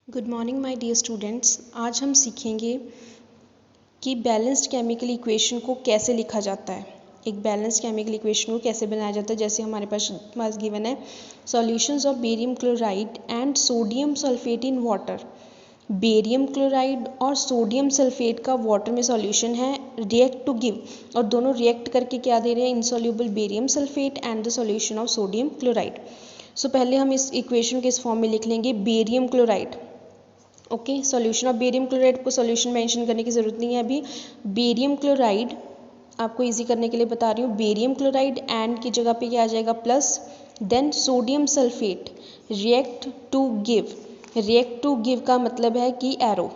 Good morning my dear students. आज हम सीखेंगे कि बैलेंस्ड केमिकल इक्वेशन को कैसे लिखा जाता है। एक बैलेंस्ड केमिकल इक्वेशन को कैसे बनाया जाता है। जैसे हमारे पास गिवन है solutions of barium chloride and sodium sulphate in water. Barium chloride और सोडियम सल्फेट का वाटर में सॉल्यूशन है, रिएक्ट टू गिव, और दोनों रिएक्ट करके क्या दे रहे हैं, insoluble barium sulphate and the solution of sodium chloride. So पहले हम इस इक्वेशन के इस फॉर्म में लिख लेंगे barium chloride. Okay, solution of barium chloride को सॉल्यूशन मेंशन करने की ज़रूरत नहीं है अभी। बेरियम क्लोराइड आपको इजी करने के लिए बता रही हूँ। बेरियम क्लोराइड एंड की जगह पे क्या आ जाएगा plus, then sodium sulphate react to give. React to give का मतलब है कि arrow.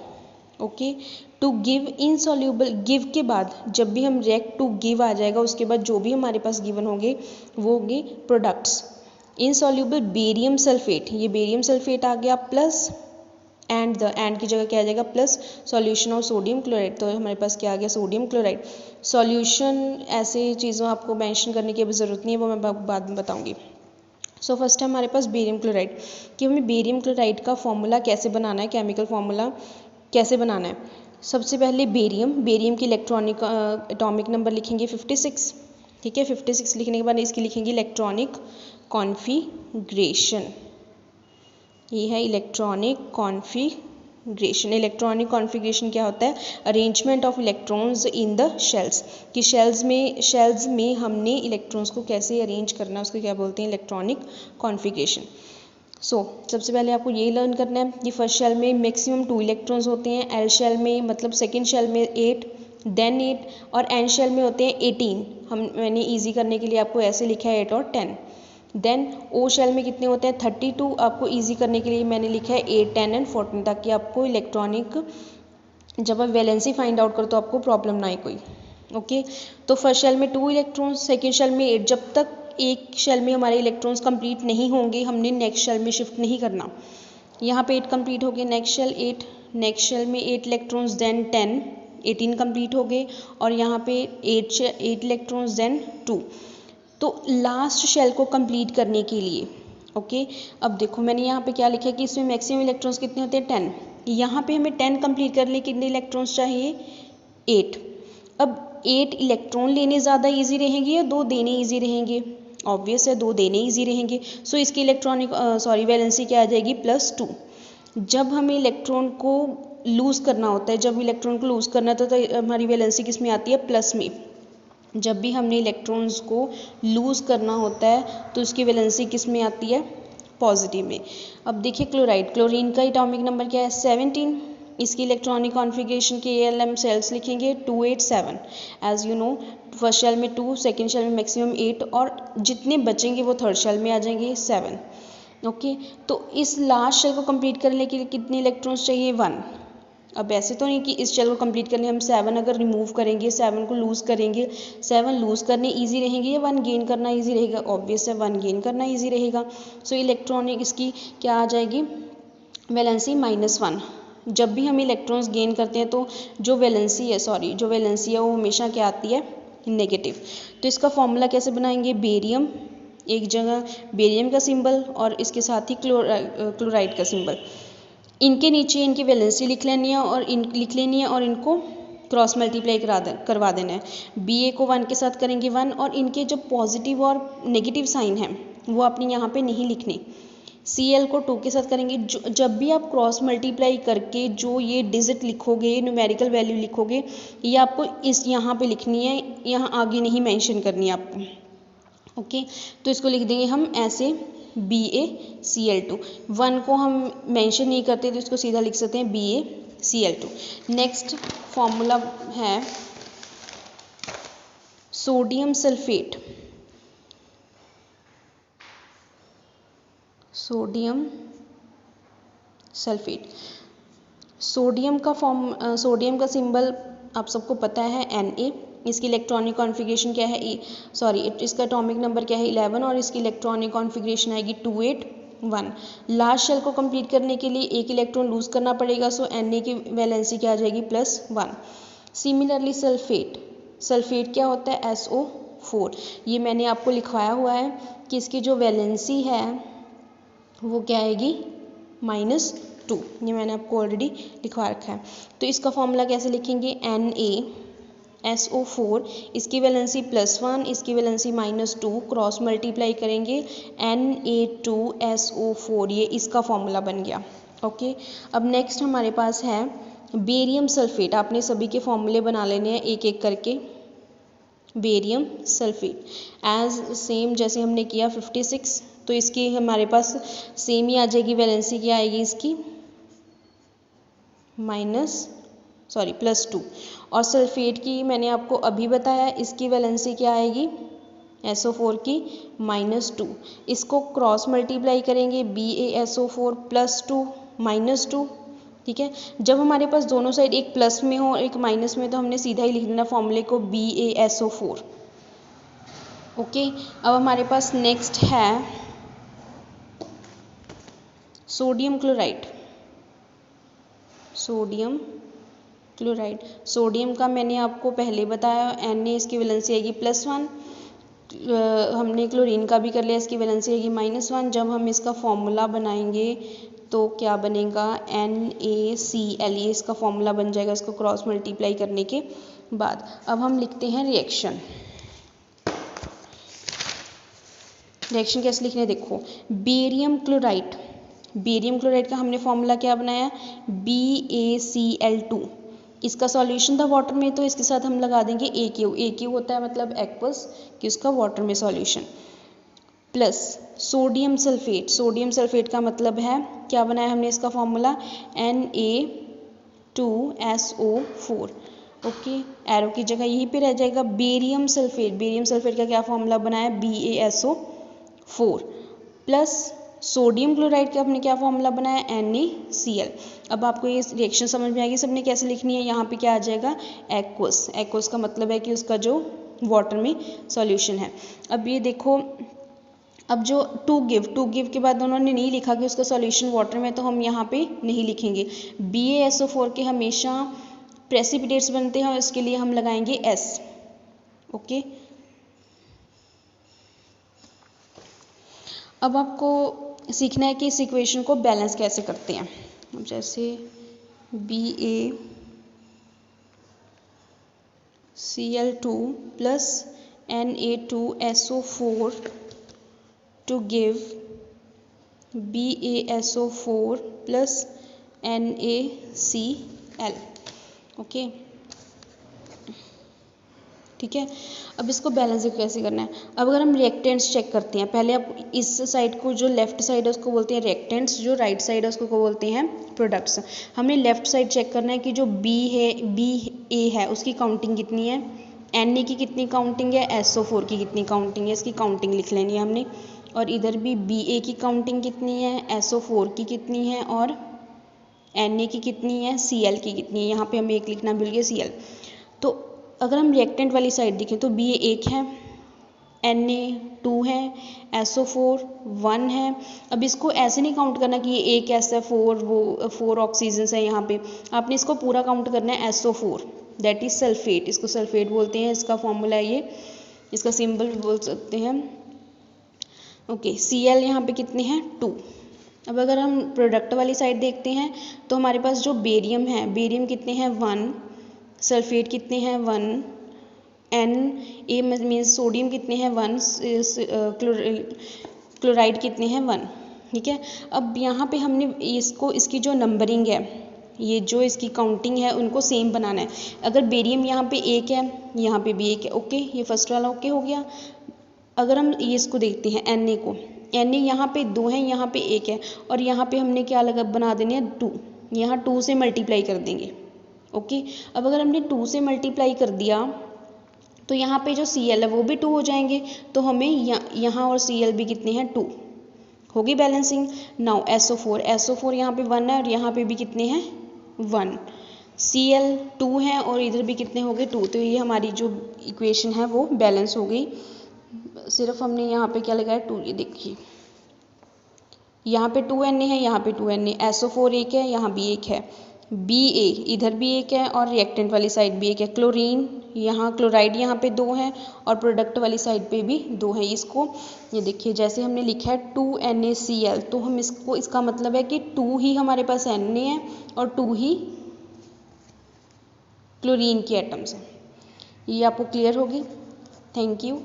Okay, to give insoluble, give के बाद जब भी हम रिएक्ट टू गिव आ जाएगा उसके बाद जो भी हमारे पास गिवन होंगे वो होंगे प्रोडक्ट्स। इनसॉल्युबल बेरियम सल्फेट, ये बेरियम सल्फेट आ गया, प्लस एंड की जगह क्या आ जाएगा plus solution of sodium chloride. तो हमारे पास क्या आ गया, सोडियम क्लोराइड। सॉल्यूशन ऐसे चीज़ों आपको मेंशन करने की अभी ज़रूरत नहीं है, वो मैं बाद में बताऊंगी। सो फर्स्ट है हमारे पास बेरियम क्लोराइड, कि हमें बेरियम क्लोराइड का फॉर्मूला कैसे बनाना है, केमिकल फॉर्मूला कैसे बनाना है। सबसे पहले बेरियम की इलेक्ट्रॉनिक एटॉमिक नंबर लिखेंगे 56। ठीक है, 56 लिखने के बाद इसकी लिखेंगे इलेक्ट्रॉनिक कॉन्फिग्रेशन। ये है इलेक्ट्रॉनिक कॉन्फिग्रेशन। इलेक्ट्रॉनिक कॉन्फिग्रेशन क्या होता है, arrangement of electrons in the shells, कि शेल्स में हमने इलेक्ट्रॉन्स को कैसे अरेंज करना है, उसको क्या बोलते हैं, इलेक्ट्रॉनिक कॉन्फिग्रेशन। सबसे पहले आपको ये लर्न करना है कि फर्स्ट शेल में मैक्सिमम 2 इलेक्ट्रॉन्स होते हैं, एल शेल में मतलब सेकेंड शेल में 8, देन 8, और एन शेल में होते हैं 18। मैंने ईजी करने के लिए आपको ऐसे लिखा है 8 और 10। देन ओ शेल में कितने होते हैं 32, आपको इजी करने के लिए मैंने लिखा है 8, 10 एंड 14, ताकि आपको इलेक्ट्रॉनिक जब आप वैलेंसी फाइंड आउट करो तो आपको प्रॉब्लम ना आए कोई। ओके, तो फर्स्ट शेल में 2 इलेक्ट्रॉन्स, सेकेंड शेल में 8। जब तक एक शेल में हमारे इलेक्ट्रॉन्स कंप्लीट नहीं होंगे हमने नेक्स्ट शेल में शिफ्ट नहीं करना। यहाँ पे 8 कंप्लीट हो गए, नेक्स्ट शेल 8, नेक्स्ट शेल में 8 इलेक्ट्रॉन्स, देन 10, 18 कंप्लीट हो गए, और यहाँ पे 8 इलेक्ट्रॉन्स, देन 2। तो लास्ट शेल को कंप्लीट करने के लिए, ओके, अब देखो मैंने यहाँ पे क्या लिखा है कि इसमें मैक्सिमम इलेक्ट्रॉन्स कितने होते हैं 10। यहाँ पे हमें 10 कंप्लीट करने के कितने इलेक्ट्रॉन्स चाहिए, 8। अब 8 इलेक्ट्रॉन लेने ज़्यादा इजी रहेंगे या 2 देने इजी रहेंगे, ऑब्वियस है 2 देने इजी रहेंगे। सो इसकी वैलेंसी क्या आ जाएगी, +2। जब हमें इलेक्ट्रॉन को लूज़ करना होता है, जब इलेक्ट्रॉन को लूज़ करना होता है तो हमारी वैलेंसी किस में आती है, प्लस में। जब भी हमने इलेक्ट्रॉन्स को लूज़ करना होता है तो उसकी वैलेंसी किस में आती है, पॉजिटिव में। अब देखिए क्लोरीन का एटॉमिक नंबर क्या है, 17। इसकी इलेक्ट्रॉनिक कॉन्फ़िगरेशन के ALM सेल्स लिखेंगे 287। As you know, first shell में 2, सेकेंड शेल में मैक्सिमम 8, और जितने बचेंगे वो थर्ड शेल में आ जाएंगे 7। ओके, तो इस लास्ट शेल को कंप्लीट करने के लिए कितने इलेक्ट्रॉन्स चाहिए, 1। अब ऐसे तो नहीं कि इस शेल को कंप्लीट करने हम 7 अगर रिमूव करेंगे, 7 को लूज़ करेंगे, 7 लूज़ करने इजी रहेंगे या 1 गेन करना इजी रहेगा, ऑब्वियस है 1 गेन करना इजी रहेगा। सो इलेक्ट्रॉनिक इसकी क्या आ जाएगी, वैलेंसी -1। जब भी हम इलेक्ट्रॉन्स गेन करते हैं तो जो वैलेंसी है वो हमेशा क्या आती है, नेगेटिव। तो इसका फॉर्मूला कैसे बनाएंगे, बेरियम, एक जगह बेरियम का सिंबल और इसके साथ ही क्लोराइड का सिंबल, इनके नीचे इनकी वैलेंसी लिख लेनी है और इनको क्रॉस मल्टीप्लाई करवा देना है। BA को 1 के साथ करेंगे 1, और इनके जो पॉजिटिव और नेगेटिव साइन हैं वो आपने यहाँ पे नहीं लिखने। Cl को 2 के साथ करेंगे। जब भी आप क्रॉस मल्टीप्लाई करके जो ये डिजिट लिखोगे, न्यूमेरिकल वैल्यू लिखोगे, ये आपको इस यहाँ पे लिखनी है, यहाँ आगे नहीं मेंशन करनी है आपको। ओके, तो इसको लिख देंगे हम ऐसे, BaCl2। 1 को हम मेंशन नहीं करते तो इसको सीधा लिख सकते हैं BaCl2। नेक्स्ट फॉर्मूला है सोडियम सल्फेट। सोडियम का सिंबल आप सबको पता है Na। इसकी इलेक्ट्रॉनिक कॉन्फ़िगरेशन क्या है, इसका एटॉमिक नंबर क्या है 11, और इसकी इलेक्ट्रॉनिक कॉन्फ़िगरेशन आएगी 281। लास्ट शेल को कंप्लीट करने के लिए 1 इलेक्ट्रॉन लूज़ करना पड़ेगा, सो Na की वैलेंसी क्या आ जाएगी, +1। सिमिलरली सल्फेट क्या होता है, SO4। ये मैंने आपको लिखवाया हुआ है कि इसकी जो वैलेंसी है वो क्या आएगी, -2। -2, ये मैंने आपको ऑलरेडी लिखवा रखा है। तो इसका फॉर्मूला कैसे लिखेंगे, NaSO4, इसकी वैलेंसी +1, इसकी वैलेंसी -2, क्रॉस मल्टीप्लाई करेंगे Na2SO4, ये इसका फॉर्मूला बन गया। ओके, अब नेक्स्ट हमारे पास है बेरियम सल्फेट। आपने सभी के फॉर्मूले बना लेने हैं एक एक करके। बेरियम सल्फेट एज सेम जैसे हमने किया 56, तो इसकी हमारे पास सेम ही आ जाएगी, वैलेंसी क्या आएगी इसकी +2। और सल्फेट की मैंने आपको अभी बताया, इसकी वैलेंसी क्या आएगी SO4 की -2। इसको क्रॉस मल्टीप्लाई करेंगे BaSO4 +2 -2, ठीक है। जब हमारे पास दोनों साइड एक प्लस में हो एक माइनस में, तो हमने सीधा ही लिख देना फॉर्मूले को BaSO4। ओके, अब हमारे पास नेक्स्ट है sodium chloride. Sodium chloride, sodium का मैंने आपको पहले बताया, Na इसकी वैलेंसी आएगी +1, हमने क्लोरीन का भी कर लिया, इसकी वैलेंसी आएगी -1। जब हम इसका फॉर्मूला बनाएंगे तो क्या बनेगा, NaCl, ये इसका फॉर्मूला बन जाएगा इसको क्रॉस मल्टीप्लाई करने के बाद। अब हम लिखते हैं रिएक्शन। रिएक्शन कैसे लिखने, देखो बेरियम क्लोराइड, बेरियम क्लोराइड का हमने फॉर्मूला क्या बनाया, BaCl2। इसका सॉल्यूशन था वाटर में, तो इसके साथ हम लगा देंगे AQ होता है मतलब एक्वस, कि उसका वाटर में solution, plus sodium sulphate. Sodium sulphate का मतलब है क्या बनाया हमने इसका फॉर्मूला, Na2SO4। ओके, एरो की जगह यहीं पे रह जाएगा। बेरियम सल्फेट, बेरियम सल्फेट का क्या फॉर्मूला बनाया, BaSO4 प्लस सोडियम क्लोराइड का हमने क्या फॉर्मूला बनाया, NaCl। अब आपको ये रिएक्शन समझ में आएगी सबने कैसे लिखनी है। यहाँ पे क्या आ जाएगा, एक्वस। एक्वस का मतलब है कि उसका जो वाटर में सॉल्यूशन है। अब ये देखो, अब जो टू गिव के बाद उन्होंने नहीं लिखा कि उसका सॉल्यूशन वाटर में, तो हम यहाँ पे नहीं लिखेंगे। BaSO4 के हमेशा प्रेसिपिटेट्स बनते हैं और इसके लिए हम लगाएंगे S। ओके, अब आपको सीखना है कि इस इक्वेशन को बैलेंस कैसे करते हैं। अब जैसे BaCl2 plus Na2SO4 to give BaSO4 plus NaCl। Okay, ठीक है। अब इसको बैलेंस कैसे करना है। अब अगर हम रिएक्टेंट्स चेक करते हैं, पहले आप इस साइड को, जो लेफ्ट साइड है उसको बोलते हैं रिएक्टेंट्स, जो राइट साइड है उसको बोलते हैं प्रोडक्ट्स। हमने लेफ्ट साइड चेक करना है कि जो BA है उसकी काउंटिंग कितनी है, Na की कितनी काउंटिंग है, SO4 की कितनी काउंटिंग है, इसकी काउंटिंग लिख लेनी है हमने। और इधर भी BA की काउंटिंग कितनी है, SO4 की कितनी है और Na की कितनी है, Cl की कितनी है। यहाँ पे हमें एक लिखना भूल गए, Cl। तो अगर हम रिएक्टेंट वाली साइड देखें तो BA 1 है, Na 2 है, SO4 1 है। अब इसको ऐसे नहीं काउंट करना कि ये एक SF4 वो 4 ऑक्सीजन्स है यहाँ पे, आपने इसको पूरा काउंट करना है SO4, दैट इज सल्फेट। इसको सल्फेट बोलते हैं, इसका फॉर्मूला है ये, इसका सिंबल बोल सकते हैं। ओके, Cl यहाँ पे कितने हैं, 2। अब अगर हम प्रोडक्ट वाली साइड देखते हैं तो हमारे पास जो बेरियम है, बेरियम कितने हैं, 1, सल्फेट कितने हैं, 1, Na मीन्स सोडियम कितने हैं, 1, क्लोराइड कितने हैं, 1, ठीक है। अब यहाँ पे हमने इसको, इसकी जो नंबरिंग है, ये जो इसकी काउंटिंग है, उनको सेम बनाना है। अगर बेरियम यहाँ पे 1 है, यहाँ पे भी 1 है, ओके, ये फर्स्ट वाला ओके हो गया। अगर हम ये इसको देखते हैं Na को, Na यहाँ पे 2 है, यहाँ पे 1 है, और यहाँ पे हमने क्या लगा बना देने हैं 2, यहाँ 2 से मल्टीप्लाई कर देंगे। ओके, अब अगर हमने 2 से मल्टीप्लाई कर दिया तो यहाँ पे जो Cl है वो भी 2 हो जाएंगे, तो हमें यहाँ और Cl भी कितने हैं, 2 होगी बैलेंसिंग। नाउ SO4 यहाँ पे 1 है और यहाँ पे भी कितने हैं, 1, Cl 2 है और इधर भी कितने हो गए, 2। तो ये हमारी जो इक्वेशन है वो बैलेंस हो गई। सिर्फ हमने यहाँ पे क्या लगाया, 2। ये देखिए यहाँ पे 2 Na है, यहाँ पे 2 Na, SO4 1 है, यहाँ भी 1 है, बी ए इधर भी एक है और रिएक्टेंट वाली साइड भी एक है। क्लोरीन यहाँ, क्लोराइड यहाँ पे 2 हैं और प्रोडक्ट वाली साइड पे भी 2 हैं। इसको ये देखिए जैसे हमने लिखा है 2NaCl, तो हम इसको, इसका मतलब है कि 2 ही हमारे पास Na है और 2 ही क्लोरीन की एटम्स हैं। ये आपको क्लियर होगी। Thank you.